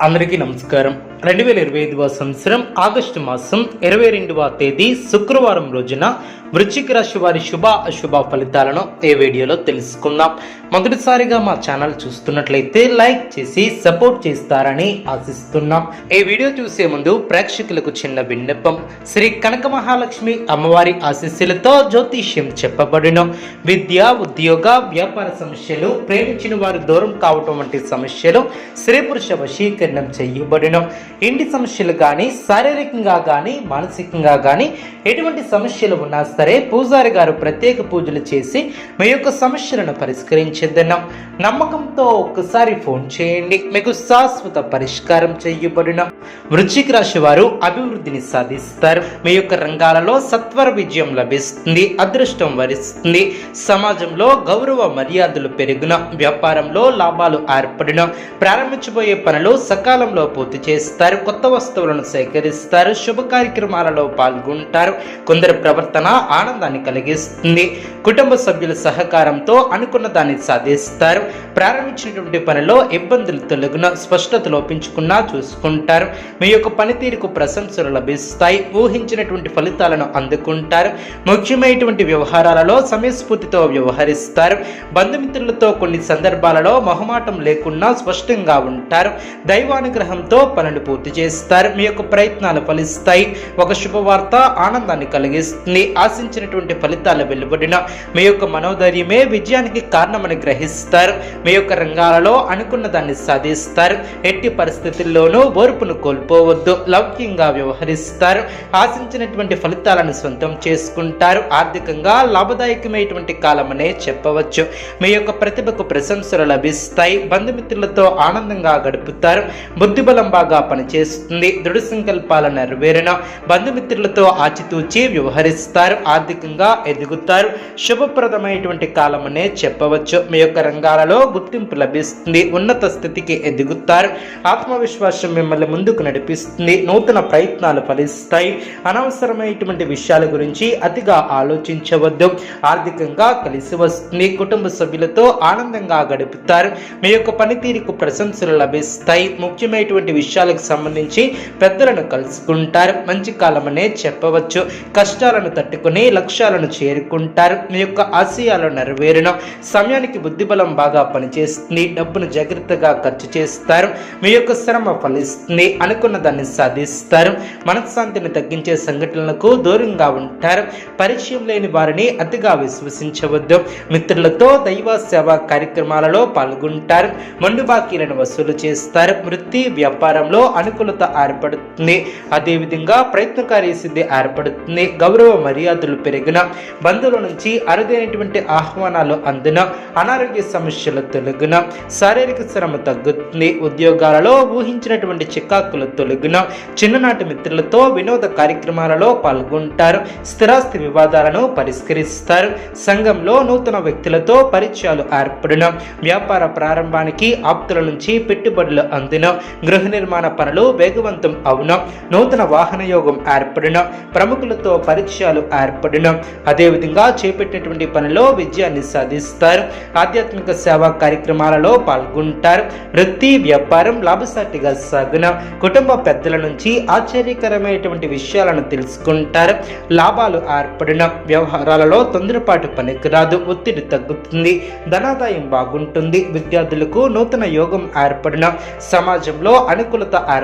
అందరికీ నమస్కారం. 2025వ సంవత్సరం ఆగస్టు మాసం 22వ తేదీ శుక్రవారం రోజున వృశ్చిక రాశి వారి శుభ అశుభ ఫలితాలను ఈ వీడియోలో తెలుసుకుందాం. మొదటిసారిగా మా ఛానల్ చూస్తున్నట్లయితే లైక్ చేసి సపోర్ట్ చేస్తారని ఆశిస్తున్నాం. ఈ వీడియో చూసే ముందు ప్రేక్షకులకు చిన్న విన్నపం. శ్రీ కనక మహాలక్ష్మి అమ్మవారి ఆశీస్సులతో జ్యోతిష్యం చెప్పబడిన విద్య, ఉద్యోగ, వ్యాపార సమస్యలు, ప్రేమించిన వారు దూరం కావటం వంటి సమస్యలు, స్త్రీ పురుష వశీకరణం చేయబడిన ఇంటి సమస్యలు కానీ, శారీరకంగా కానీ, మానసికంగా కానీ ఎటువంటి సమస్యలు ఉన్నా సరే పూజారి గారు ప్రత్యేక పూజలు చేసి మీ యొక్క సమస్యలను పరిష్కరించేద్దాం. నమ్మకంతో ఒక్కసారి ఫోన్ చేయండి, మీకు శాశ్వత పరిష్కారం చేయబడిన. వృశ్చిక రాశి వారు అభివృద్ధిని సాధిస్తారు. మీ యొక్క రంగాలలో సత్వర విజయం లభిస్తుంది, అదృష్టం వరిస్తుంది. సమాజంలో గౌరవ మర్యాదలు పెరుగున, వ్యాపారంలో లాభాలు ఏర్పడిన, ప్రారంభించబోయే పనులు సకాలంలో పూర్తి చేస్తారు. కొత్త వస్తువులను సేకరిస్తారు, శుభ కార్యక్రమాలలో పాల్గొంటారు. కొందరి ప్రవర్తన ఆనందాన్ని కలిగిస్తుంది. కుటుంబ సభ్యుల సహకారంతో అనుకున్న దాన్ని సాధిస్తారు. ప్రారంభించినటువంటి పనిలో ఇబ్బందులు తొలగిన, స్పష్టత లోపించుకున్నా చూసుకుంటారు. మీ యొక్క పనితీరుకు ప్రశంసలు లభిస్తాయి. ఊహించినటువంటి ఫలితాలను అందుకుంటారు. ముఖ్యమైనటువంటి వ్యవహారాలలో సమయస్ఫూర్తితో వ్యవహరిస్తారు. బంధుమిత్రులతో కొన్ని సందర్భాలలో మొహమాటం లేకుండా స్పష్టంగా ఉంటారు. దైవానుగ్రహంతో పనులు పూర్తి చేస్తారు. మీ యొక్క ప్రయత్నాలు ఫలిస్తాయి. ఒక శుభవార్త ఆనందాన్ని కలిగిస్తుంది. ఆశించినటువంటి ఫలితాలు వెలువడిన మీ యొక్క మనోధైర్యమే విజయానికి కారణమని గ్రహిస్తారు. మీ యొక్క రంగాలలో అనుకున్న దాన్ని సాధిస్తారు. ఎట్టి పరిస్థితుల్లోనూ ఓర్పును కోల్పోవద్దు. లౌక్యంగా వ్యవహరిస్తారు. ఆశించినటువంటి ఫలితాలను సొంతం చేసుకుంటారు. ఆర్థికంగా లాభదాయకమైనటువంటి కాలమనే చెప్పవచ్చు. మీ యొక్క ప్రతిభకు ప్రశంసలు లభిస్తాయి. బంధుమిత్రులతో ఆనందంగా గడుపుతారు. బుద్ధిబలం బాగా పనిచేస్తుంది. దృఢ సంకల్పాల నెరవేరణ, బంధుమిత్రులతో ఆచితూచి వ్యవహరిస్తారు. ఆర్థికంగా ఎదుగుతారు. శుభప్రదమైనటువంటి కాలమనే చెప్పవచ్చు. మీ యొక్క రంగాలలో గుర్తింపు లభిస్తుంది. ఉన్నత స్థితికి ఎదుగుతారు. ఆత్మవిశ్వాసం మిమ్మల్ని ముందుకు నడిపిస్తుంది. నూతన ప్రయత్నాలు ఫలిస్తాయి. అనవసరమైనటువంటి విషయాల గురించి అతిగా ఆలోచించవద్దు. ఆర్థికంగా కలిసి వస్తుంది. కుటుంబ సభ్యులతో ఆనందంగా గడుపుతారు. మీ యొక్క పనితీరుకు ప్రశంసలు లభిస్తాయి. ముఖ్యమైనటువంటి విషయాలకు సంబంధించి పెద్దలను కలుసుకుంటారు. మంచి కాలమనే చెప్పవచ్చు. కష్టాలను తట్టుకుని లక్ష్యాలను చేరుకుంటారు. మీ యొక్క ఆశయాలు నెరవేరును. సమయానికి బుద్ధిబలం బాగా పనిచేస్తుంది. డబ్బును జాగ్రత్తగా ఖర్చు చేస్తారు. మీ యొక్క శ్రమ ఫలిస్తుంది. అనుకున్న దాన్ని సాధిస్తారు. మనశ్శాంతిని తగ్గించే సంఘటనలకు దూరంగా ఉంటారు. పరిచయం లేని వారిని అతిగా విశ్వసించవద్దు. మిత్రులతో దైవ సేవా కార్యక్రమాలలో పాల్గొంటారు. మొండు బాకీలను వసూలు చేస్తారు. వృత్తి వ్యాపారంలో అనుకూలత ఏర్పడుతుంది. అదేవిధంగా ప్రయత్నకారి సిద్ధి ఏర్పడుతుంది. గౌరవ మర్యాదలు పెరిగిన, బంధువుల నుంచి అరుదైనటువంటి ఆహ్వానాలు అందిన, అనారోగ్య సమస్యలు తొలగిన, శారీరక శ్రమ తగ్గుతుంది. ఉద్యోగాలలో ఊహించినటువంటి చికాకులు తొలగిన, చిన్ననాటి మిత్రులతో వినోద కార్యక్రమాలలో పాల్గొంటారు. స్థిరాస్తి వివాదాలను పరిష్కరిస్తారు. సంఘంలో నూతన వ్యక్తులతో పరిచయాలు ఏర్పడిన, వ్యాపార ప్రారంభానికి ఆప్తుల నుంచి పెట్టుబడులు అందిన, గృహ నిర్మాణ పనులు వేగవంతం అవున, నూతన వాహన యోగం ఏర్పడిన, ప్రముఖులతో పరిచయాలు ఏర్పడిన, అదేవిధంగా చేపట్టినటువంటి పనిలో విజయాన్ని సాధిస్తారు. ఆధ్యాత్మిక సేవా కార్యక్రమాలలో పాల్గొంటారు. వృత్తి వ్యాపారం లాభసాటిగా సాగున, కుటుంబ పెద్దల నుంచి ఆశ్చర్యకరమైనటువంటి విషయాలను తెలుసుకుంటారు. లాభాలు ఏర్పడిన, వ్యవహారాలలో తొందరపాటు పనికిరాదు. ఒత్తిడి తగ్గుతుంది. ధనాదాయం బాగుంటుంది. విద్యార్థులకు నూతన యోగం ఏర్పడిన, సమాజంలో అనుకూలత ఏర్పడిన